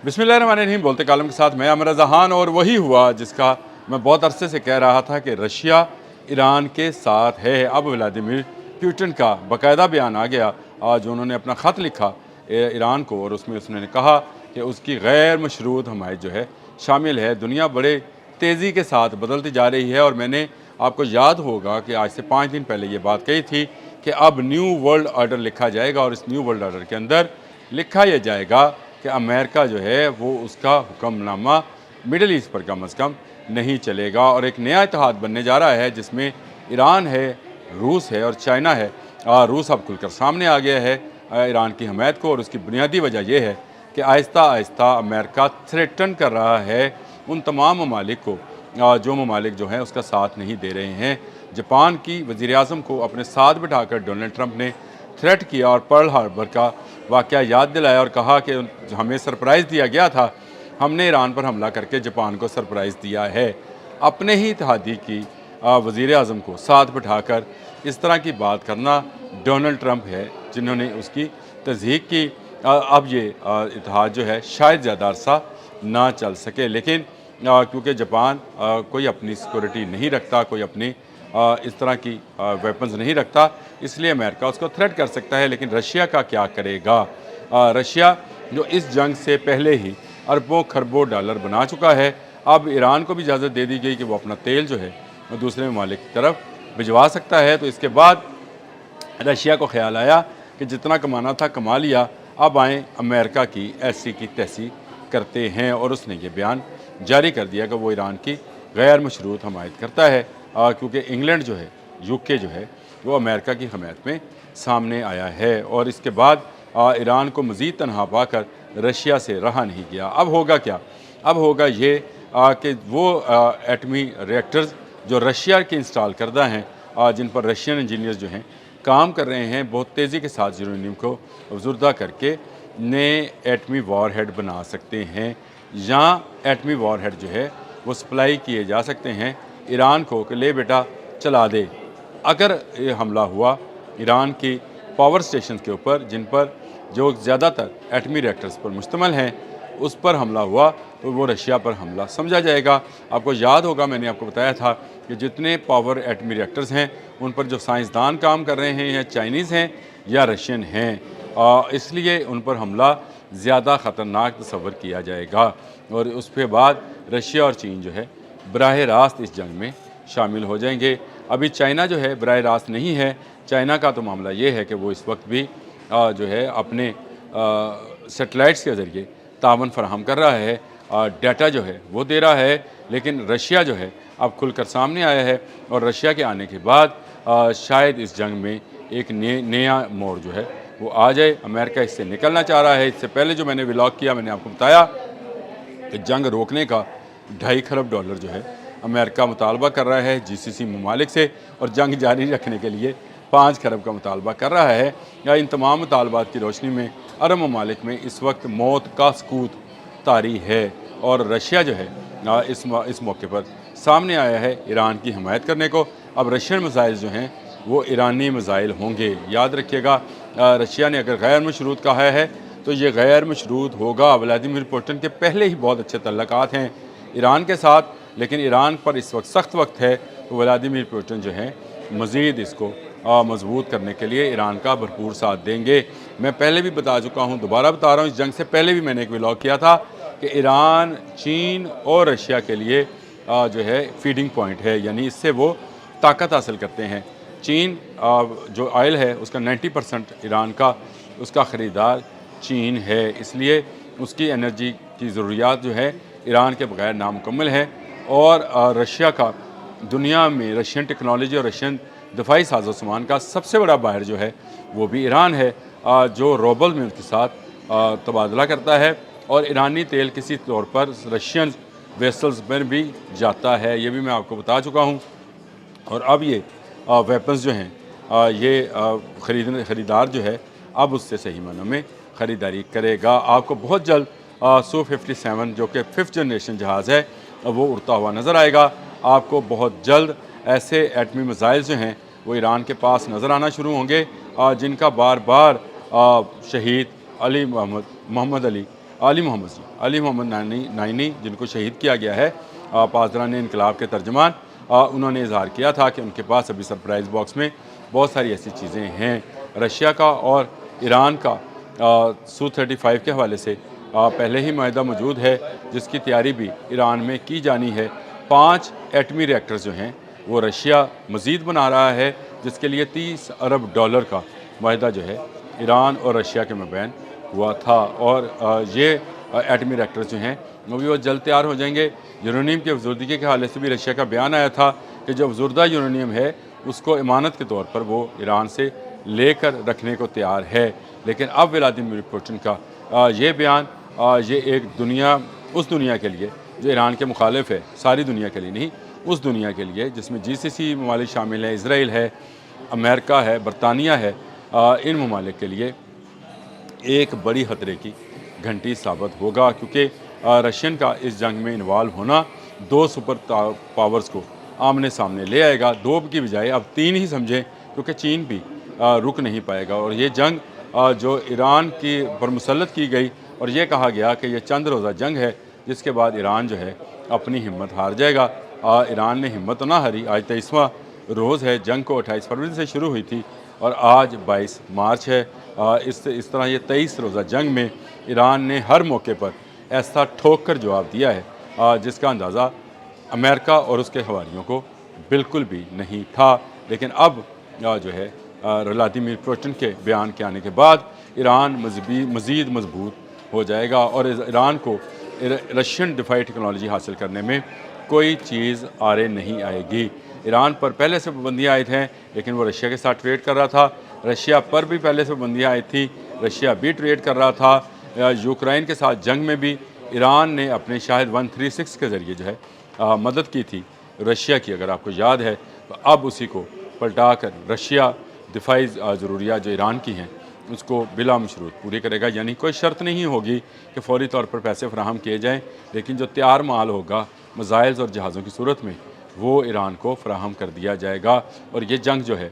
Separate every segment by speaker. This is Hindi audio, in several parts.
Speaker 1: बिस्मिल्लाहिर्रहमानिर्रहीम। बोलते कालम के साथ मैं अमर जहान। और वही हुआ जिसका मैं बहुत अरसे से कह रहा था कि रशिया ईरान के साथ है। अब व्लादिमीर पुतिन का बाकायदा बयान आ गया। आज उन्होंने अपना ख़त लिखा ईरान को और उसमें उसने कहा कि उसकी गैर मशरूत हमायत जो है शामिल है। दुनिया बड़े तेज़ी के साथ बदलती जा रही है और मैंने आपको याद होगा कि आज से 5 दिन पहले ये बात कही थी कि अब न्यू वर्ल्ड ऑर्डर लिखा जाएगा और इस न्यू वर्ल्ड ऑर्डर के अंदर लिखा यह जाएगा कि अमेरिका जो है वो उसका हुक्मनामा मिडल ईस्ट पर कम अज़ कम नहीं चलेगा और एक नया इत्तेहाद बनने जा रहा है जिसमें ईरान है, रूस है और चाइना है। रूस अब खुलकर सामने आ गया है ईरान की हमायत को और उसकी बुनियादी वजह यह है कि आहिस्ता आहिस्ता अमेरिका थ्रेटन कर रहा है उन तमाम ममालिक को जो ममालिक जो हैं उसका साथ नहीं दे रहे हैं। जापान की वज़ीर-ए-आज़म को अपने साथ बिठाकर डोनाल्ड ट्रंप ने थ्रेट किया और पर्ल हार्बर का वाक़या याद दिलाया और कहा कि हमें सरप्राइज़ दिया गया था, हमने ईरान पर हमला करके जापान को सरप्राइज़ दिया है। अपने ही इत्तेहादी की वज़ीर-ए-आज़म को साथ बिठाकर इस तरह की बात करना डोनाल्ड ट्रंप है जिन्होंने उसकी तस्दीक की। अब ये इत्तेहाद जो है शायद ज़्यादा अरसा ना चल सके, लेकिन क्योंकि जापान कोई अपनी सिक्योरिटी नहीं रखता, कोई अपनी इस तरह की वेपन्स नहीं रखता, इसलिए अमेरिका उसको थ्रेट कर सकता है। लेकिन रशिया का क्या करेगा? रशिया जो इस जंग से पहले ही अरबों खरबों डॉलर बना चुका है, अब ईरान को भी इजाज़त दे दी गई कि वो अपना तेल जो है वो दूसरे ममालिक की तरफ भिजवा सकता है। तो इसके बाद रशिया को ख्याल आया कि जितना कमाना था कमा लिया, अब आएँ अमेरिका की ऐसी की तैसी करते हैं और उसने ये बयान जारी कर दिया कि वो ईरान की गैर मशरूत हमायत करता है क्योंकि इंग्लैंड जो है, यूके जो है वो अमेरिका की हमायत में सामने आया है। और इसके बाद ईरान को मज़ीद तनहा पाकर रशिया से रहा नहीं गया। अब होगा क्या? अब होगा ये कि वो एटमी रिएक्टर्स जो रशिया के इंस्टॉल करदा हैं, जिन पर रशियन इंजीनियर्स जो हैं काम कर रहे हैं, बहुत तेज़ी के साथ यूरेनियम को अफजुर्दा करके नए एटमी वॉरहेड बना सकते हैं। या एटमी वॉरहेड जो है वो सप्लाई किए जा सकते हैं ईरान को कि ले बेटा चला दे। अगर ये हमला हुआ ईरान की पावर स्टेशन के ऊपर जिन पर जो ज़्यादातर एटमी रिएक्टर्स पर मुश्तमिल हैं, उस पर हमला हुआ तो वो रशिया पर हमला समझा जाएगा। आपको याद होगा मैंने आपको बताया था कि जितने पावर एटमी रिएक्टर्स हैं उन पर जो साइंसदान काम कर रहे हैं या चाइनीज़ हैं या रशियन हैं, इसलिए उन पर हमला ज़्यादा ख़तरनाक तस्वर किया जाएगा। और उसके बाद रशिया और चीन जो है बराह रास्त इस जंग में शामिल हो जाएंगे। अभी चाइना जो है बराह रास्त नहीं है। चाइना का तो मामला ये है कि वो इस वक्त भी जो है अपने सेटेलाइट्स के ज़रिए तावन फराहम कर रहा है, डाटा जो है वो दे रहा है। लेकिन रशिया जो है अब खुलकर सामने आया है और रशिया के आने के बाद शायद इस जंग में एक नया मोड़ जो है वो आ जाए। अमेरिका इससे निकलना चाह रहा है। इससे पहले जो मैंने व्लॉग किया मैंने आपको बताया कि जंग रोकने का $2.5 खरब जो है अमेरिका मुतालबा कर रहा है जीसीसी ममालिक से और जंग जारी रखने के लिए 5 खरब का मुतालबा कर रहा है। या इन तमाम मुतालबात की रोशनी में अरब ममालिक में इस वक्त मौत का सकूत तारी है और रशिया जो है इस मौके पर सामने आया है ईरान की हमायत करने को। अब रशियन मिसाइल जो हैं वो ईरानी मिसाइल होंगे। याद रखिएगा, रशिया ने अगर गैर मशरूत कहा है तो ये गैर मशरूत होगा। व्लादिमीर पुतिन के पहले ही बहुत अच्छे तल्लुकात हैं ईरान के साथ, लेकिन ईरान पर इस वक्त सख्त वक्त है तो व्लादिमीर पुतिन जो है मज़ीद इसको मजबूत करने के लिए ईरान का भरपूर साथ देंगे। मैं पहले भी बता चुका हूँ, दोबारा बता रहा हूँ, इस जंग से पहले भी मैंने एक व्लॉग किया था कि ईरान, चीन और रशिया के लिए जो है फीडिंग पॉइंट है, यानी इससे वो ताकत हासिल करते हैं। चीन जो ऑयल है उसका 90% ईरान का उसका ख़रीदार चीन है, इसलिए उसकी एनर्जी की ज़रूरियात जो है ईरान के बगैर नामुकम्मल है। और रशिया का दुनिया में रशियन टेक्नोलॉजी और रशियन दफाई साजो सामान का सबसे बड़ा बाहर जो है वो भी ईरान है, जो रूबल में उसके साथ तबादला करता है और ईरानी तेल किसी तौर पर रशियन वेसल्स में भी जाता है, ये भी मैं आपको बता चुका हूँ। और अब ये वेपन्स जो हैं ये ख़रीदार जो है अब उससे सही मानों में ख़रीदारी करेगा। आपको बहुत जल्द Su-57 जो कि 5th जनरेशन जहाज़ है वो उड़ता हुआ नज़र आएगा। आपको बहुत जल्द ऐसे एटमी मिसाइल जो हैं वो ईरान के पास नज़र आना शुरू होंगे, जिनका बार बार शहीद मोहम्मद अली अली मोहम्मद नाइनी जिनको शहीद किया गया है, पासदारान इनकलाब के तर्जमान, उन्होंने इजहार किया था कि उनके पास अभी सरप्राइज़ बॉक्स में बहुत सारी ऐसी चीज़ें हैं। रशिया का और ईरान का Su-35 के हवाले से पहले ही माहिदा मौजूद है, जिसकी तैयारी भी ईरान में की जानी है। 5 एटमी रिएक्टर्स जो हैं वो रशिया मज़ीद बना रहा है, जिसके लिए $30 अरब का माहिदा जो है ईरान और रशिया के मबैन हुआ था। और ये एटमी रिएक्टर्स जो हैं वो जल्द तैयार हो जाएंगे। यूरेनियम की अफजर्दगी के हवाले से भी रशिया का बयान आया था कि जो अफजुर्दा यूरेनियम है उसको इमानत के तौर पर वो ईरान से लेकर रखने को तैयार है। लेकिन अब व्लादिमीर पुतिन का ये बयान ये एक दुनिया, उस दुनिया के लिए जो ईरान के मुखालिफ है, सारी दुनिया के लिए नहीं, उस दुनिया के लिए जिसमें GCC ममालिक शामिल हैं, इसराइल है, अमेरिका है, बरतानिया है, इन ममालिक के लिए एक बड़ी ख़तरे की घंटी साबित होगा, क्योंकि रशियन का इस जंग में इन्वॉल्व होना 2 सुपर पावर्स को आमने सामने ले आएगा। 2 की बजाय अब 3 ही समझें, क्योंकि चीन भी रुक नहीं पाएगा। और ये जंग जो ईरान की पर मुसल्लत की गई और ये कहा गया कि ये चंद रोज़ा जंग है, जिसके बाद ईरान जो है अपनी हिम्मत हार जाएगा। ईरान ने हिम्मत तो ना हारी। आज 23वां रोज़ है, जंग को 28 फरवरी से शुरू हुई थी और आज 22 मार्च है। इस तरह ये 23 रोज़ा जंग में ईरान ने हर मौके पर ऐसा ठोक कर जवाब दिया है जिसका अंदाज़ा अमेरिका और उसके हवारियों को बिल्कुल भी नहीं था। लेकिन अब जो है व्लादिमीर पुतिन के बयान के आने के बाद ईरान मज़ीद मजबूत हो जाएगा और ईरान को रशियन डिफाई टेक्नोलॉजी हासिल करने में कोई चीज़ आरे नहीं आएगी। ईरान पर पहले से पाबंदियाँ आयद हैं, लेकिन वो रशिया के साथ ट्रेड कर रहा था। रशिया पर भी पहले से पाबंदियाँ आई थी, रशिया भी ट्रेड कर रहा था। यूक्रेन के साथ जंग में भी ईरान ने अपने शायद 136 के ज़रिए जो है मदद की थी रशिया की, अगर आपको याद है। तो अब उसी को पलटा कर रशिया दिफाई ज़रूरियात जो ईरान की हैं उसको बिला मशरूत पूरी करेगा। यानी कोई शर्त नहीं होगी कि फौरी तौर पर पैसे फराहम किए जाएँ, लेकिन जो तैयार माल होगा मिसाइल्स और जहाज़ों की सूरत में वो ईरान को फराहम कर दिया जाएगा। और ये जंग जो है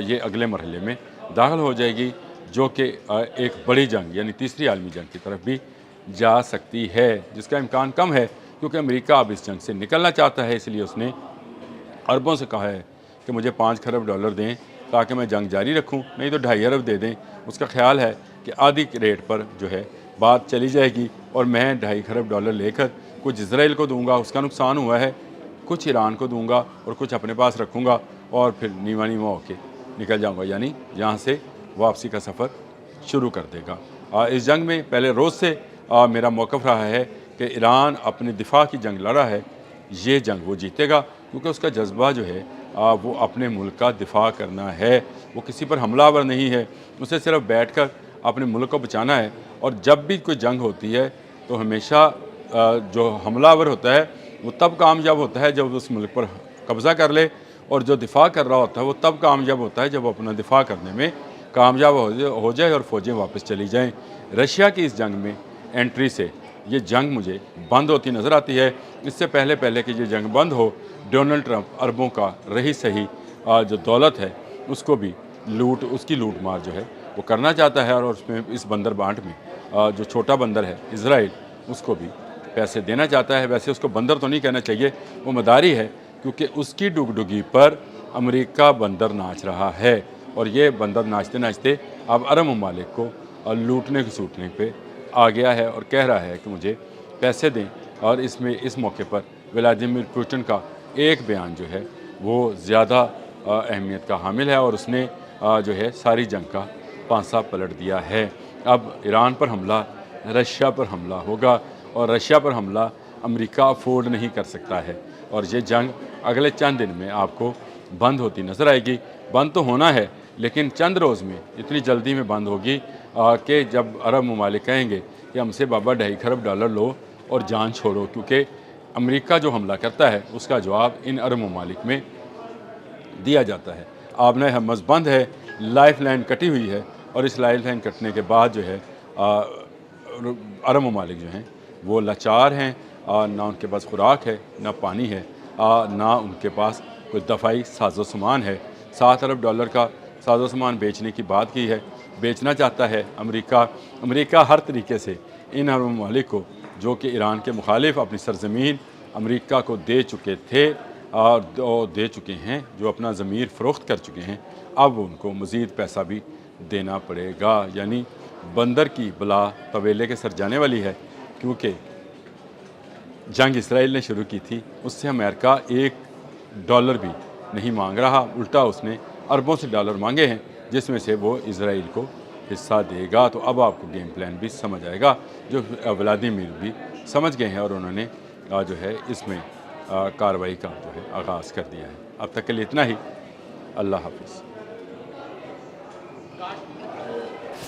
Speaker 1: ये अगले मरहले में दाखिल हो जाएगी, जो कि एक बड़ी जंग यानी तीसरी आलमी जंग की तरफ भी जा सकती है, जिसका इम्कान कम है क्योंकि अमेरिका अब इस जंग से निकलना चाहता है। इसलिए उसने अरबों से कहा है कि मुझे $5 खरब दें ताकि मैं जंग जारी रखूं, नहीं तो 2.5 अरब दे दें। उसका ख्याल है कि आधी रेट पर जो है बात चली जाएगी और मैं $2.5 खरब लेकर कुछ इसराइल को दूंगा, उसका नुकसान हुआ है, कुछ ईरान को दूंगा और कुछ अपने पास रखूँगा और फिर नीवा होके निकल जाऊँगा, यानी यहाँ से वापसी का सफ़र शुरू कर देगा। इस जंग में पहले रोज़ से मेरा मौक़िफ़ रहा है कि ईरान अपने दिफा की जंग लड़ा है, ये जंग वो जीतेगा, क्योंकि उसका जज्बा जो है वो अपने मुल्क का दिफा करना है। वो किसी पर हमलावर नहीं है, उसे सिर्फ बैठकर अपने मुल्क को बचाना है। और जब भी कोई जंग होती है तो हमेशा जो हमलावर होता है वो तब कामयाब होता है जब उस मुल्क पर कब्ज़ा कर ले, और जो दिफा कर रहा होता है वो तब कामयाब होता है जब वो अपना दिफा करने में कामयाब हो जाए और फ़ौजें वापस चली जाएँ। रशिया की इस जंग में एंट्री से ये जंग मुझे बंद होती नज़र आती है। इससे पहले कि ये जंग बंद हो, डोनाल्ड ट्रंप अरबों का रही सही जो दौलत है उसको भी उसकी लूट मार जो है वो करना चाहता है। और उसमें इस बंदर बांट में जो छोटा बंदर है इसराइल, उसको भी पैसे देना चाहता है। वैसे उसको बंदर तो नहीं कहना चाहिए, वो मदारी है, क्योंकि उसकी डुगडुगी पर अमेरिका बंदर नाच रहा है। और ये बंदर नाचते नाचते अब अरब ममालिक को लूटने सूटने पे आ गया है और कह रहा है कि मुझे पैसे दें। और इसमें इस मौके पर व्लादिमीर पुतिन का एक बयान जो है वो ज़्यादा अहमियत का हामिल है और उसने जो है सारी जंग का पांसा पलट दिया है। अब ईरान पर हमला, रशिया पर हमला होगा और रशिया पर हमला अमेरिका अफोर्ड नहीं कर सकता है। और ये जंग अगले चंद दिन में आपको बंद होती नज़र आएगी। बंद तो होना है, लेकिन चंद रोज़ में इतनी जल्दी में बंद होगी कि जब अरब ममालिक कहेंगे कि हमसे बाबा $2.5 खरब लो और जान छोड़ो, क्योंकि अमेरिका जो हमला करता है उसका जवाब इन अरब ममालिक में दिया जाता है। आपने हमस बंद है, लाइफ लाइन कटी हुई है, और इस लाइफ लाइन कटने के बाद जो है अरब ममालिक जो हैं वो लाचार हैं। ना उनके पास खुराक है, ना पानी है, ना उनके पास कोई दफ़ाई साजो सामान है। $7 अरब का साजो सामान बेचने की बात की है, बेचना चाहता है अमेरिका। अमेरिका हर तरीके से इन अरब ममालिक को जो कि ईरान के मुखालिफ अपनी सरजमीन अमेरिका को दे चुके थे और दे चुके हैं, जो अपना ज़मीर फ़रोख्त कर चुके हैं, अब उनको मज़ीद पैसा भी देना पड़ेगा। यानी बंदर की बला तवेले के सर जाने वाली है, क्योंकि जंग इसराइल ने शुरू की थी, उससे अमेरिका $1 भी नहीं मांग रहा, उल्टा उसने अरबों से डॉलर मांगे हैं, जिसमें से वो इसराइल को हिस्सा देगा। तो अब आपको गेम प्लान भी समझ आएगा, जो व्लादिमीर भी समझ गए हैं और उन्होंने जो है इसमें कार्रवाई का जो है आगाज़ कर दिया है। अब तक के लिए इतना ही। अल्लाह हाफिज़।